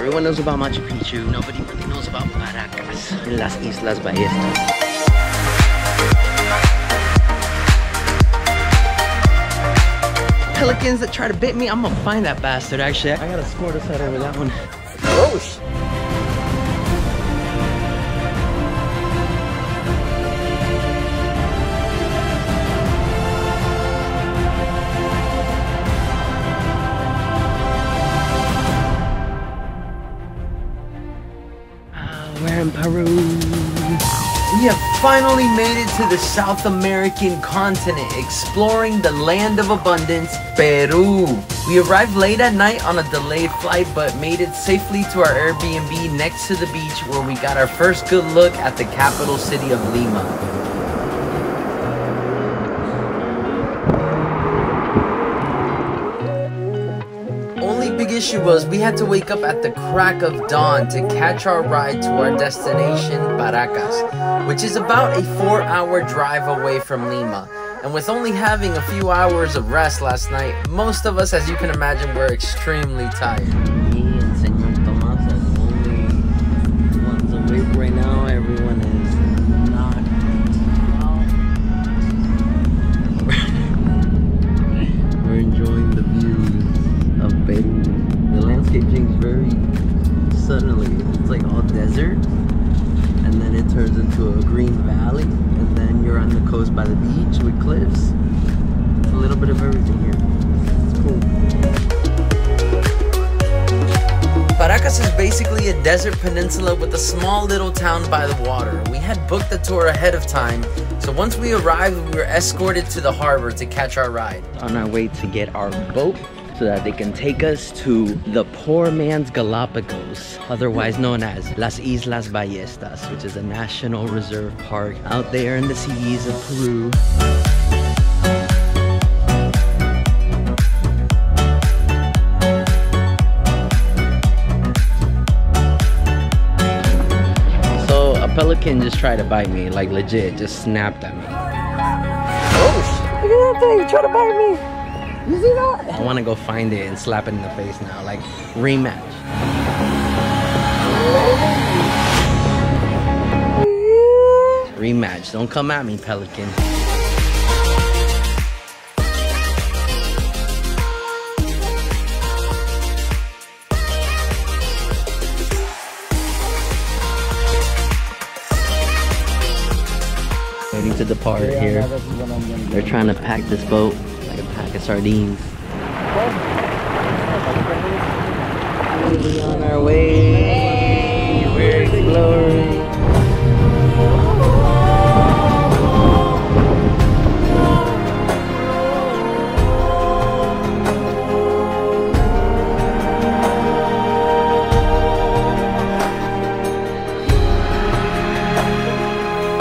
Everyone knows about Machu Picchu. Nobody really knows about Paracas in las Islas Ballestas. Pelicans that try to bit me, I'm gonna find that bastard. Actually, I gotta score this head over that one. Oh shit. We're in Peru. We have finally made it to the South American continent, exploring the land of abundance, Peru. We arrived late at night on a delayed flight, but made it safely to our Airbnb next to the beach, where we got our first good look at the capital city of Lima. Issue was we had to wake up at the crack of dawn to catch our ride to our destination, Paracas, which is about a 4-hour drive away from Lima. And with only having a few hours of rest last night, most of us, as you can imagine, were extremely tired. Me and Senor Tomas are the only ones awake right now. Everyone is not. We're enjoying the views of Peru. The landscape changes very suddenly. It's like all desert, and then it turns into a green valley, and then you're on the coast by the beach with cliffs. It's a little bit of everything here. It's cool. Paracas is basically a desert peninsula with a small little town by the water. We had booked the tour ahead of time, so once we arrived, we were escorted to the harbor to catch our ride. On our way to get our boat, so that they can take us to the poor man's Galapagos, otherwise known as Las Islas Ballestas, which is a national reserve park out there in the seas of Peru. So a pelican just tried to bite me, like legit, just snapped at me. Oh, look at that thing, try to bite me. You see that? I want to go find it and slap it in the face now, like rematch. Rematch, don't come at me, pelican. Waiting to depart here. They're trying to pack this boat. Like a pack of sardines. We're on our way. We're exploring.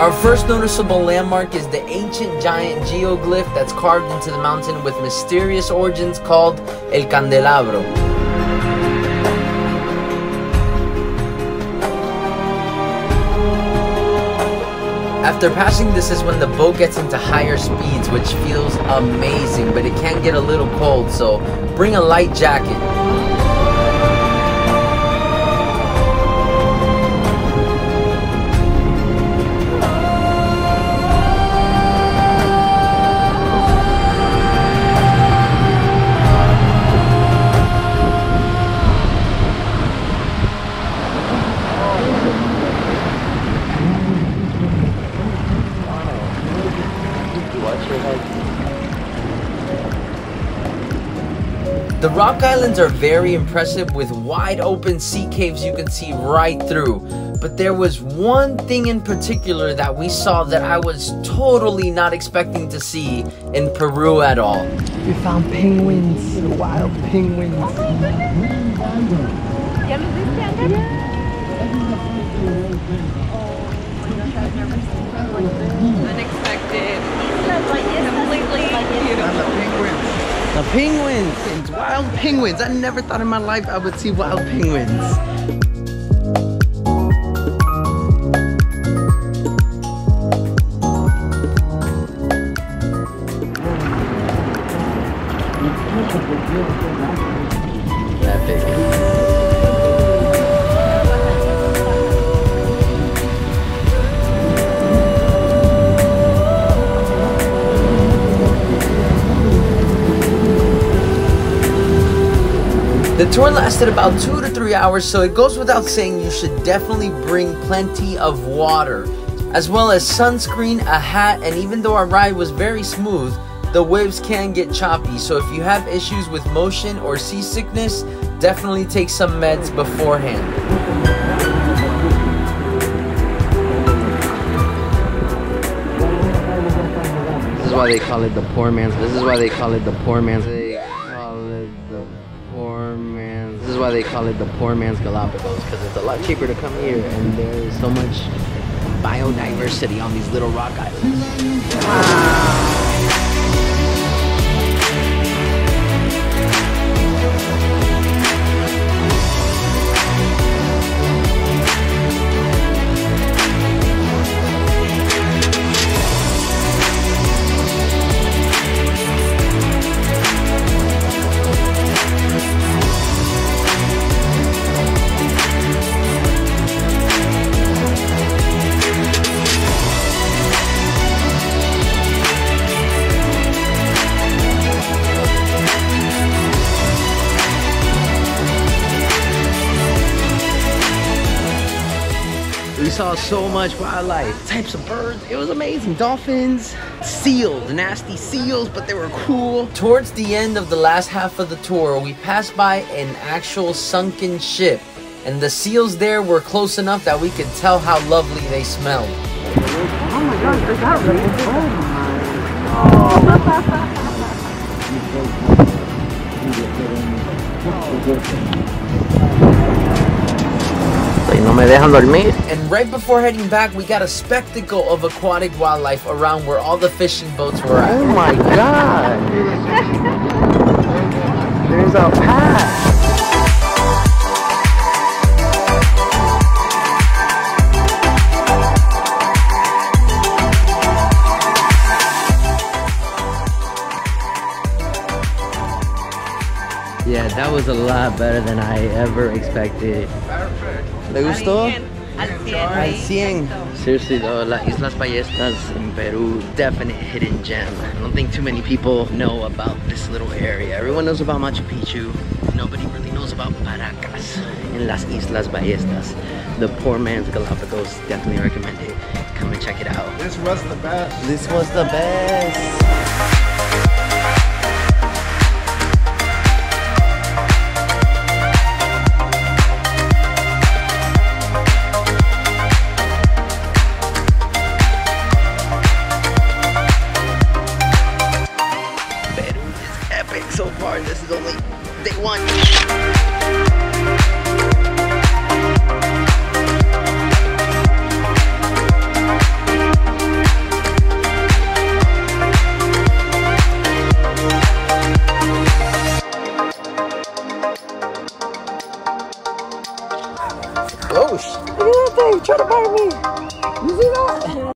Our first noticeable landmark is the ancient giant geoglyph that's carved into the mountain with mysterious origins called El Candelabro. After passing this is when the boat gets into higher speeds, which feels amazing, but it can get a little cold, so bring a light jacket. The rock islands are very impressive with wide open sea caves you can see right through. But there was one thing in particular that we saw that I was totally not expecting to see in Peru at all. We found penguins, wild penguins. Oh my goodness. Unexpected. Completely beautiful. The penguins! Wild penguins! I never thought in my life I would see wild penguins. Epic. The tour lasted about 2 to 3 hours, so it goes without saying you should definitely bring plenty of water, as well as sunscreen, a hat, and even though our ride was very smooth, the waves can get choppy, so if you have issues with motion or seasickness, definitely take some meds beforehand. This is why they call it the poor man's. This is why they call it the poor man's. They call it the poor man's. This is why they call it the poor man's Galapagos, because it's a lot cheaper to come here, and there is so much biodiversity on these little rock islands. Wow. We saw so much wildlife, types of birds. It was amazing. Dolphins, seals, nasty seals, but they were cool. Towards the end of the last half of the tour, we passed by an actual sunken ship, and the seals there were close enough that we could tell how lovely they smelled. Oh my gosh, is that really No me dejan dormir. And right before heading back, we got a spectacle of aquatic wildlife around where all the fishing boats were at. Oh my god! There's a path! Yeah, that was a lot better than I ever expected. ¿Le gustó? Al 100. Seriously though, las Islas Ballestas in Peru, definite hidden gem. I don't think too many people know about this little area. Everyone knows about Machu Picchu. Nobody really knows about Paracas in las Islas Ballestas. The poor man's Galapagos. Definitely recommend it. Come and check it out. This was the best. This was the best. So far, this is only day 1.